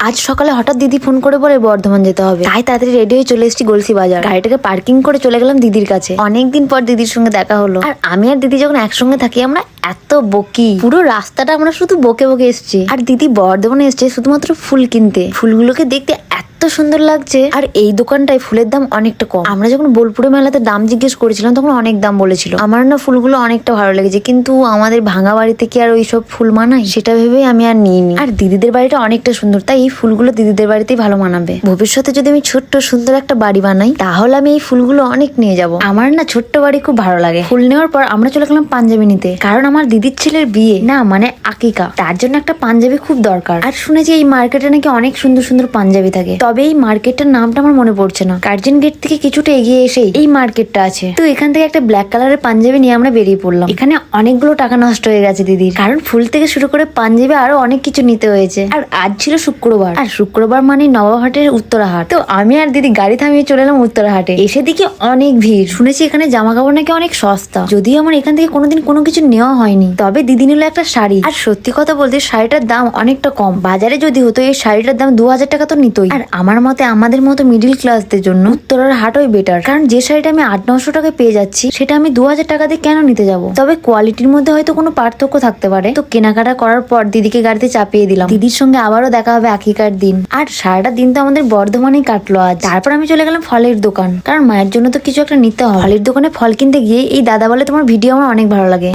আজ সকালে হঠাৎ দিদি ফোন করে বলে বর্ধমান যেতে হবে, তাই তাড়াতাড়ি রেডি হয়ে চলে এসেছি গলসি বাজার। গাড়িটাকে পার্কিং করে চলে গেলাম দিদির কাছে। অনেকদিন পর দিদির সঙ্গে দেখা হলো। আর আমি আর দিদি যখন একসঙ্গে থাকি আমরা এত বকি, পুরো রাস্তাটা আমরা শুধু বকে বকে এসছি। আর দিদি বর্ধমানে এসছে শুধুমাত্র ফুল কিনতে। ফুলগুলোকে দেখতে এত সুন্দর লাগছে। আর এই দোকানটায় ফুলের দাম অনেকটা কম। আমরা যখন বোলপুরে মেলাতে দাম জিজ্ঞেস করেছিলাম তখন অনেক দাম বলেছিল। আমার না ফুলগুলো অনেকটা ভালো লেগেছে, কিন্তু আমাদের ভাঙা বাড়িতে কি আর ওইসব ফুল মানায়, সেটা ভেবেই আমি আর নিইনি। আর দিদিদের বাড়িটা অনেকটা সুন্দর, তাই এই ফুলগুলো দিদিদের বাড়িতেই ভালো মানাবে। ভবিষ্যতে যদি আমি ছোট্ট সুন্দর একটা বাড়ি বানাই তাহলে আমি এই ফুলগুলো অনেক নিয়ে যাব। আমার না ছোট্ট বাড়ি খুব ভালো লাগে। ফুল নেওয়ার পর আমরা চলে গেলাম পাঞ্জাবি নিতে, কারণ আমার দিদির ছেলের বিয়ে না, মানে আকিকা, তার জন্য একটা পাঞ্জাবি খুব দরকার। আর শুনেছি এই মার্কেটে নাকি অনেক সুন্দর সুন্দর পাঞ্জাবি থাকে। তবে এই মার্কেটটার নামটা আমার মনে পড়ছে না। কার্জন গেট থেকে কিছুটা এগিয়ে এসেই এই মার্কেটটা আছে। তো এখান থেকে একটা ব্ল্যাক কালারের পাঞ্জাবি নিয়ে আমরা বেরিয়ে পড়লাম। এখানে অনেকগুলো টাকা নষ্ট হয়ে গেছে দিদির, কারণ ফুল থেকে শুরু করে পাঞ্জাবি আরো অনেক কিছু নিতে হয়েছে। আর আজ ছিল শুক্রবার, আর শুক্রবার মানে নবাবহাটের উত্তরাহাট। তো আমি আর দিদি গাড়ি থামিয়ে চলে এলাম উত্তরাহাটে। এসে দেখি অনেক ভিড়। শুনেছি এখানে জামা কাপড় নাকি অনেক সস্তা। যদিও আমার এখান থেকে কোনোদিন কোনো কিছু নেওয়া হয়নি, তবে দিদি নিল একটা শাড়ি। আর সত্যি কথা বলতে শাড়িটার দাম অনেকটা কম। বাজারে যদি হতো এই শাড়িটার দাম 2000 টাকা তো নিতই। আর আমার মতে আমাদের মতো মিডিল ক্লাসদের জন্য উত্তরার হাটই বেটার, কারণ যে শাড়িটা আমি 800-900 টাকায় পেয়ে যাচ্ছি সেটা আমি 2000 টাকা দিয়ে কেন নিতে যাব। তবে কোয়ালিটির মধ্যে হয়তো কোনো পার্থক্য থাকতে পারে। তো কেনাকাটা করার পর দিদিকে গাড়িতে চাপিয়ে দিলাম। দিদির সঙ্গে আবারও দেখা হবে আকিকার দিন। আর সারাটা দিন তো আমাদের বর্ধমানেই কাটলো আজ। তারপর আমি চলে গেলাম ফলের দোকান, কারণ মায়ের জন্য তো কিছু একটা নিতে হয়। ফলের দোকানে ফল কিনতে গিয়ে এই দাদা বলে তোমার ভিডিও আমার অনেক ভালো লাগে।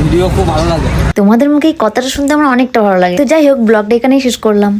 ভিডিও খুব ভালো লাগে। তোমাদের মুখে এই কথাটা শুনতে আমার অনেকটা ভালো লাগে। তো যাই হোক, ব্লগটা এখানেই শেষ করলাম।